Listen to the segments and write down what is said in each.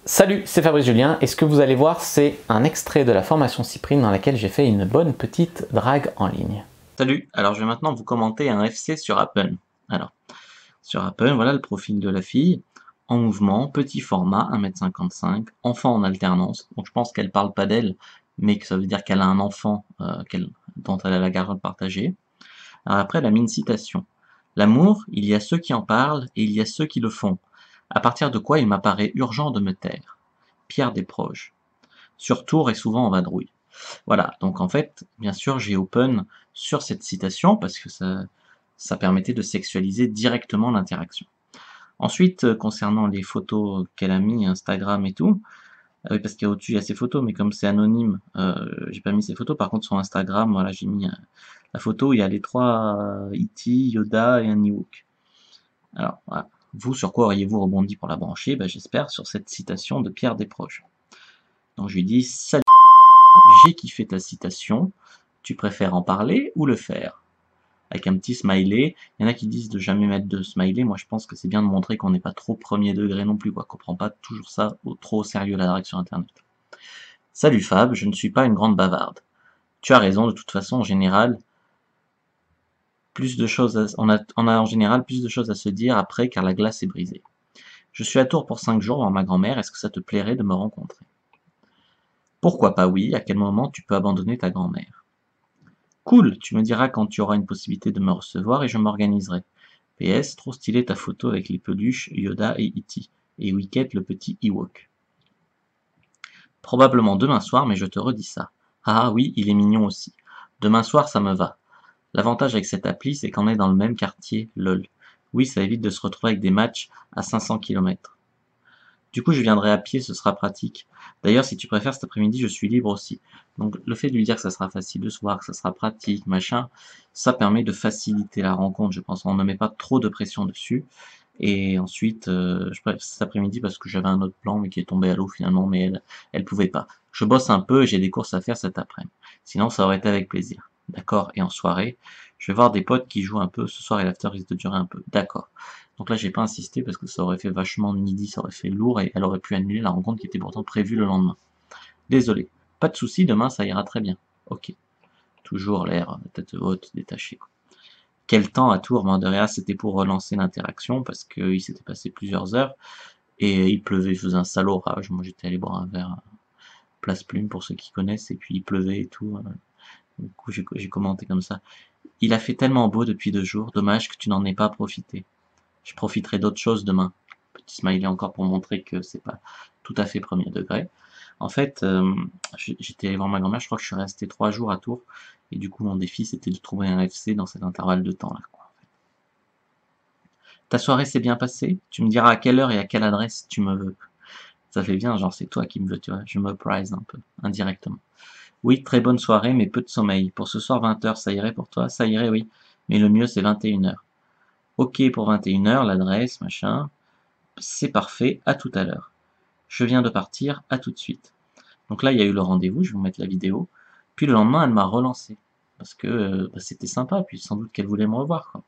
Salut, c'est Fabrice Julien et ce que vous allez voir c'est un extrait de la formation Cyprine dans laquelle j'ai fait une bonne petite drague en ligne. Salut, alors je vais maintenant vous commenter un FC sur Appen. Alors, sur Appen, voilà le profil de la fille, en mouvement, petit format, 1,55 m, enfant en alternance, donc je pense qu'elle parle pas d'elle, mais que ça veut dire qu'elle a un enfant dont elle a la garde partagée. Alors après, elle a mis une citation. L'amour, il y a ceux qui en parlent et il y a ceux qui le font. À partir de quoi il m'apparaît urgent de me taire. Pierre Desproges. Sur Tours et souvent en vadrouille. Voilà, donc en fait, bien sûr, j'ai open sur cette citation parce que ça permettait de sexualiser directement l'interaction. Ensuite, concernant les photos qu'elle a mis, Instagram et tout, oui, parce qu'il y a au-dessus, il y a ses photos, mais comme c'est anonyme, j'ai pas mis ses photos. Par contre, sur Instagram, voilà, j'ai mis la photo où il y a les trois E.T., Yoda et un Ewok. Alors, voilà. Vous, sur quoi auriez-vous rebondi pour la brancher? Ben, j'espère sur cette citation de Pierre Desproges. Donc je lui dis, salut, j'ai kiffé ta citation, tu préfères en parler ou le faire? Avec un petit smiley. Il y en a qui disent de jamais mettre de smiley. Moi, je pense que c'est bien de montrer qu'on n'est pas trop premier degré non plus, quoi, qu'on prend pas toujours ça trop au sérieux la drague sur Internet. Salut Fab, je ne suis pas une grande bavarde. Tu as raison, de toute façon, en général, on a en général plus de choses à se dire après car la glace est brisée. Je suis à Tours pour 5 jours voir ma grand-mère, est-ce que ça te plairait de me rencontrer? Pourquoi pas oui, à quel moment tu peux abandonner ta grand-mère? Cool, tu me diras quand tu auras une possibilité de me recevoir et je m'organiserai. PS, trop stylé ta photo avec les peluches, Yoda et E.T. Et Wicket le petit Ewok. Probablement demain soir, mais je te redis ça. Ah oui, il est mignon aussi. Demain soir, ça me va. L'avantage avec cette appli, c'est qu'on est dans le même quartier, lol. Oui, ça évite de se retrouver avec des matchs à 500 km. Du coup, je viendrai à pied, ce sera pratique. D'ailleurs, si tu préfères, cet après-midi, je suis libre aussi. Donc, le fait de lui dire que ça sera facile de se voir, que ça sera pratique, machin, ça permet de faciliter la rencontre, je pense. On ne met pas trop de pression dessus. Et ensuite, je préfère cet après-midi parce que j'avais un autre plan, mais qui est tombé à l'eau finalement, mais elle pouvait pas. Je bosse un peu et j'ai des courses à faire cet après-midi. Sinon, ça aurait été avec plaisir. D'accord? Et en soirée, je vais voir des potes qui jouent un peu ce soir et l'after risque de durer un peu. D'accord. Donc là, j'ai pas insisté parce que ça aurait fait vachement needy, ça aurait fait lourd et elle aurait pu annuler la rencontre qui était pourtant prévue le lendemain. Désolé. Pas de souci, demain ça ira très bien. Ok. Toujours l'air tête haute, détaché. Quoi. Quel temps à Tours, Manderea, c'était pour relancer l'interaction parce qu'il s'était passé plusieurs heures et il pleuvait, il faisait un sale orage. Moi j'étais allé boire un verre à Place Plume pour ceux qui connaissent et puis il pleuvait et tout. Du coup j'ai commenté comme ça. Il a fait tellement beau depuis 2 jours, dommage que tu n'en aies pas profité. Je profiterai d'autres choses demain. Petit smiley encore pour montrer que c'est pas tout à fait premier degré. En fait, j'étais allé voir ma grand-mère, je crois que je suis resté 3 jours à Tours, et du coup mon défi c'était de trouver un FC dans cet intervalle de temps là. Quoi. Ta soirée s'est bien passée? Tu me diras à quelle heure et à quelle adresse tu me veux. Ça fait bien, genre c'est toi qui me veux, tu vois, je me prise un peu, indirectement. Oui, très bonne soirée, mais peu de sommeil. Pour ce soir 20 h, ça irait pour toi? Ça irait, oui. Mais le mieux c'est 21 h. Ok pour 21 h, l'adresse, machin. C'est parfait, à tout à l'heure. Je viens de partir, à tout de suite. Donc là, il y a eu le rendez-vous, je vais vous mettre la vidéo. Puis le lendemain, elle m'a relancé. Parce que c'était sympa, puis sans doute qu'elle voulait me revoir. Quoi.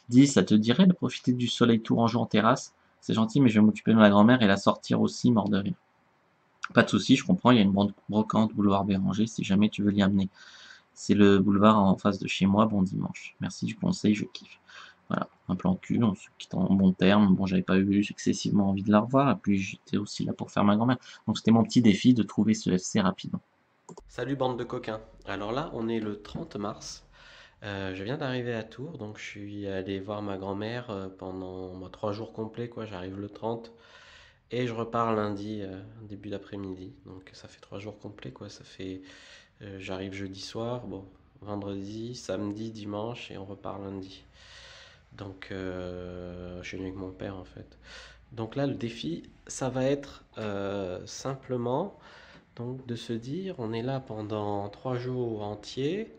Dis, ça te dirait de profiter du soleil tourangeau en terrasse? C'est gentil, mais je vais m'occuper de ma grand-mère et la sortir aussi, mort de rire. Pas de souci, je comprends, il y a une brocante boulevard Béranger si jamais tu veux l'y amener. C'est le boulevard en face de chez moi, bon dimanche. Merci du conseil, je kiffe. Voilà, un plan cul, on se quitte en bon terme. Bon, j'avais pas eu excessivement envie de la revoir, et puis j'étais aussi là pour faire ma grand-mère. Donc c'était mon petit défi de trouver ce FC rapidement. Salut bande de coquins. Alors là, on est le 30 mars. Je viens d'arriver à Tours, donc je suis allé voir ma grand-mère pendant 3 jours complets, quoi. J'arrive le 30 et je repars lundi, début d'après-midi. Donc ça fait 3 jours complets, quoi. J'arrive jeudi soir, bon, vendredi, samedi, dimanche et on repart lundi. Donc je suis venu avec mon père en fait. Donc là, le défi, ça va être simplement donc de se dire, on est là pendant 3 jours entiers.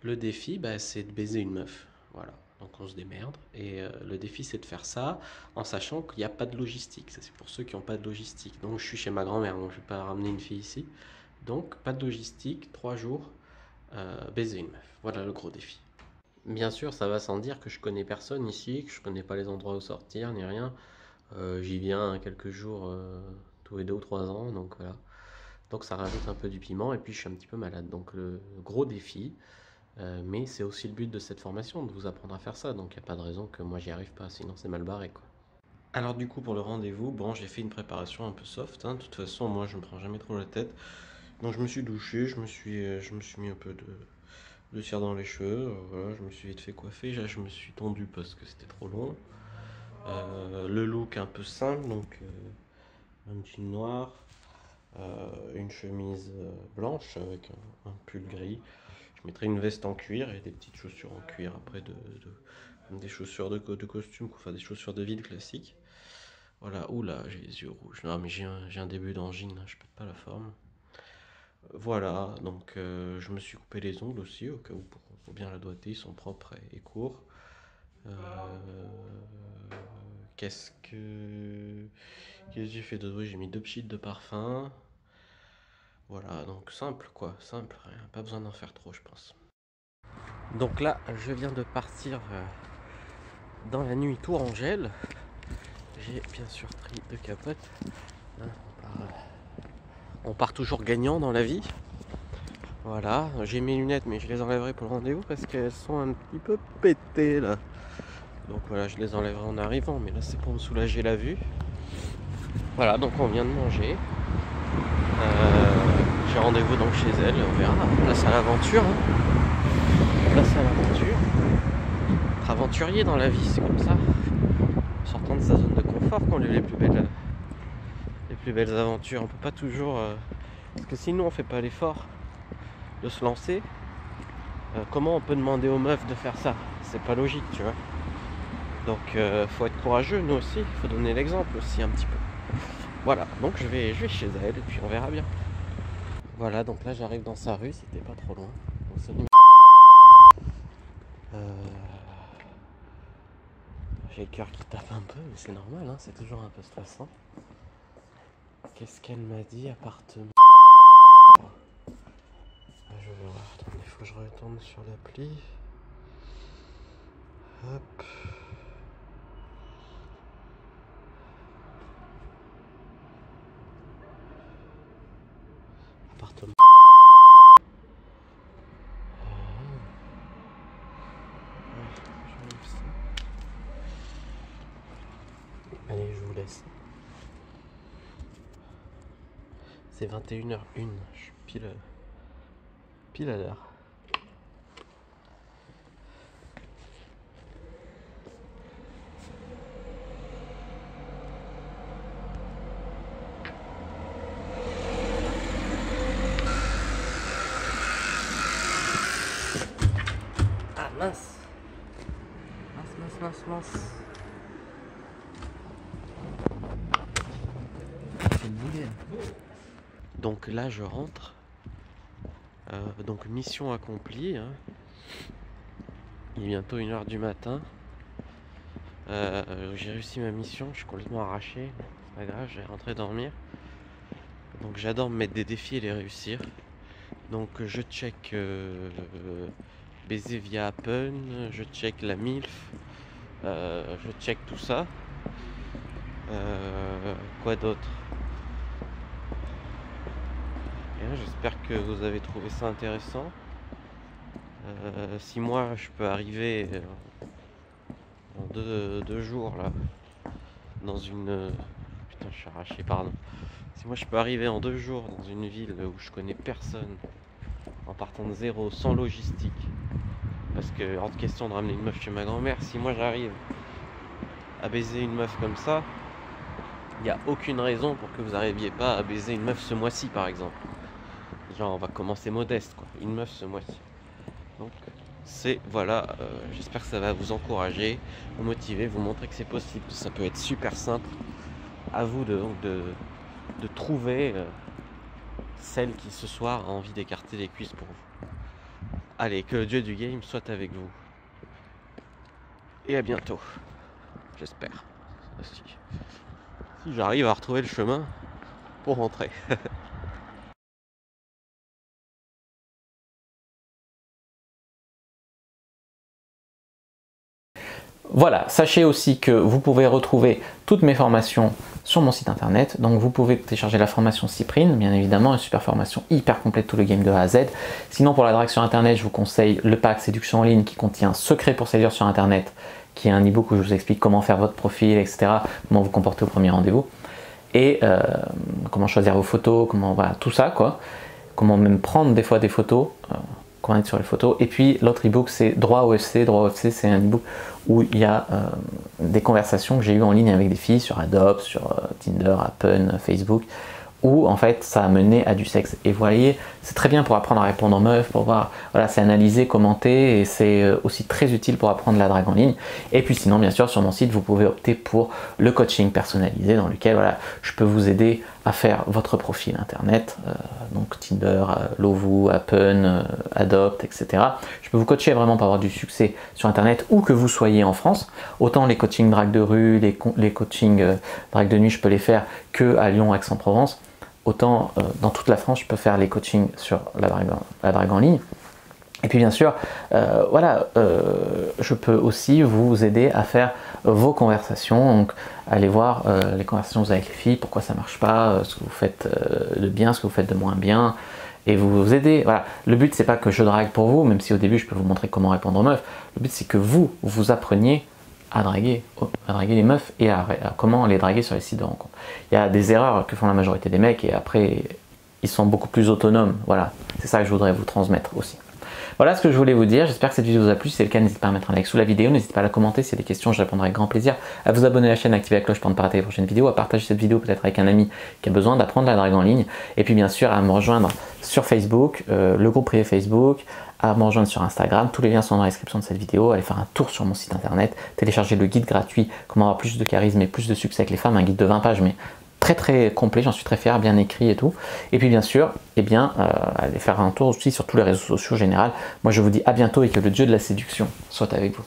Le défi, bah, c'est de baiser une meuf. Voilà. Donc on se démerde. Et le défi, c'est de faire ça en sachant qu'il n'y a pas de logistique. Ça, c'est pour ceux qui n'ont pas de logistique. Donc je suis chez ma grand-mère, donc je ne vais pas ramener une fille ici. Donc pas de logistique, 3 jours, baiser une meuf. Voilà le gros défi. Bien sûr, ça va sans dire que je connais personne ici, que je connais pas les endroits où sortir ni rien. J'y viens quelques jours tous les 2 ou 3 ans, donc voilà. Donc ça rajoute un peu du piment, et puis je suis un petit peu malade. Donc le gros défi, mais c'est aussi le but de cette formation, de vous apprendre à faire ça. Donc il n'y a pas de raison que moi j'y arrive pas, sinon c'est mal barré, quoi. Alors du coup pour le rendez-vous, bon j'ai fait une préparation un peu soft, hein. De toute façon moi je me prends jamais trop la tête. Donc je me suis douché, je me suis mis un peu de cire dans les cheveux, voilà, je me suis vite fait coiffer, là, je me suis tendu parce que c'était trop long. Le look un peu simple, donc un jean noir, une chemise blanche avec un pull gris. Je mettrai une veste en cuir et des petites chaussures en cuir après, des chaussures de costume, enfin des chaussures de ville classiques. Voilà, oula, j'ai les yeux rouges. Non, mais j'ai un début d'angine, je pète pas la forme. Voilà, donc je me suis coupé les ongles aussi, au cas où pour bien la doigter, ils sont propres et courts. Euh, qu'est-ce que j'ai fait d'autre? Oui, j'ai mis 2 pchites de parfum. Voilà, donc simple quoi, simple, rien, pas besoin d'en faire trop, je pense. Donc là, je viens de partir dans la nuit tourangelle. J'ai bien sûr pris 2 capotes. Hein, on part toujours gagnant dans la vie. Voilà, j'ai mes lunettes, mais je les enlèverai pour le rendez-vous parce qu'elles sont un petit peu pétées là. Donc voilà, je les enlèverai en arrivant, mais là c'est pour me soulager la vue. Voilà, donc on vient de manger. J'ai rendez-vous donc chez elle, on verra. Place à l'aventure. Hein. Place à l'aventure. Être aventurier dans la vie, c'est comme ça. En sortant de sa zone de confort qu'on a les plus belles aventures. On peut pas toujours. Parce que si nous on fait pas l'effort de se lancer, comment on peut demander aux meufs de faire ça? C'est pas logique, tu vois. Donc faut être courageux, nous aussi, il faut donner l'exemple aussi un petit peu. Voilà, donc je vais chez elle et puis on verra bien. Voilà, donc là j'arrive dans sa rue, c'était pas trop loin. Donc, j'ai le cœur qui tape un peu, mais c'est normal, hein, c'est toujours un peu stressant. Qu'est-ce qu'elle m'a dit, appartement? Je vais voir, attendez, il faut que je retourne sur l'appli. Hop. Appartement. Allez, je vous laisse. C'est 21h01, je suis pile à l'heure. Ah mince. Mince. C'est une boulet. Donc là je rentre. Donc mission accomplie. Hein. Il est bientôt 1h du matin. J'ai réussi ma mission, je suis complètement arraché. C'est pas grave, je vais rentrer dormir. Donc j'adore me mettre des défis et les réussir. Donc je check baiser via Appen, je check la MILF, je check tout ça. Quoi d'autre? J'espère que vous avez trouvé ça intéressant. Si moi je peux arriver en deux jours là dans une... Putain, je suis arraché, pardon. Si moi je peux arriver en 2 jours dans une ville où je connais personne, en partant de zéro, sans logistique, parce que hors de question de ramener une meuf chez ma grand-mère, si moi j'arrive à baiser une meuf comme ça, il n'y a aucune raison pour que vous n'arriviez pas à baiser une meuf ce mois-ci par exemple. Genre on va commencer modeste quoi, une meuf ce mois-ci. Donc c'est voilà, j'espère que ça va vous encourager, vous motiver, vous montrer que c'est possible, ça peut être super simple. À vous de trouver celle qui ce soir a envie d'écarter les cuisses pour vous. Allez, que le dieu du game soit avec vous. Et à bientôt. J'espère. Si j'arrive à retrouver le chemin pour rentrer. Voilà, sachez aussi que vous pouvez retrouver toutes mes formations sur mon site internet. Donc vous pouvez télécharger la formation Cyprine, bien évidemment, une super formation hyper complète, tout le game de A à Z. Sinon pour la drague sur internet, je vous conseille le pack séduction en ligne qui contient Secret pour séduire sur internet, qui est un e-book où je vous explique comment faire votre profil, etc., comment vous comporter au premier rendez-vous, et comment choisir vos photos, comment, voilà, tout ça quoi, comment même prendre des fois des photos, comment être sur les photos. Et puis l'autre e-book c'est Droit au UFC. Droit au UFC, c'est un e-book où il y a des conversations que j'ai eues en ligne avec des filles sur Adobe, sur Tinder, Appen, Facebook, où en fait ça a mené à du sexe. Et vous voyez, c'est très bien pour apprendre à répondre aux meufs, pour voir, voilà, c'est analyser, commenter, et c'est aussi très utile pour apprendre la drague en ligne. Et puis sinon, bien sûr, sur mon site, vous pouvez opter pour le coaching personnalisé, dans lequel voilà, je peux vous aider à faire votre profil internet, donc Tinder, Lovoo, Appen, Adopt, etc. Je peux vous coacher vraiment pour avoir du succès sur internet, où que vous soyez en France. Autant les coachings drague de rue, les coachings drague de nuit, je peux les faire que à Lyon, Aix-en-Provence. Autant dans toute la France, je peux faire les coachings sur la drague en ligne. Et puis bien sûr, voilà, je peux aussi vous aider à faire vos conversations. Donc allez voir les conversations que vous avez avec les filles, pourquoi ça marche pas, ce que vous faites de bien, ce que vous faites de moins bien, et vous aider. Voilà. Le but c'est pas que je drague pour vous, même si au début je peux vous montrer comment répondre aux meufs. Le but c'est que vous appreniez à draguer les meufs et à comment les draguer sur les sites de rencontres. Il y a des erreurs que font la majorité des mecs et après ils sont beaucoup plus autonomes. Voilà, c'est ça que je voudrais vous transmettre aussi. Voilà ce que je voulais vous dire, j'espère que cette vidéo vous a plu. Si c'est le cas, n'hésitez pas à mettre un like sous la vidéo, n'hésitez pas à la commenter, s'il y a des questions, je répondrai avec grand plaisir, à vous abonner à la chaîne, à activer la cloche pour ne pas rater les prochaines vidéos, à partager cette vidéo peut-être avec un ami qui a besoin d'apprendre la drague en ligne, et puis bien sûr à me rejoindre sur Facebook, le groupe privé Facebook, à me rejoindre sur Instagram, tous les liens sont dans la description de cette vidéo, allez faire un tour sur mon site internet, télécharger le guide gratuit, comment avoir plus de charisme et plus de succès avec les femmes, un guide de 20 pages mais très complet, j'en suis très fier, bien écrit et tout. Et puis bien sûr, eh bien, allez faire un tour aussi sur tous les réseaux sociaux en général. Moi je vous dis à bientôt et que le dieu de la séduction soit avec vous.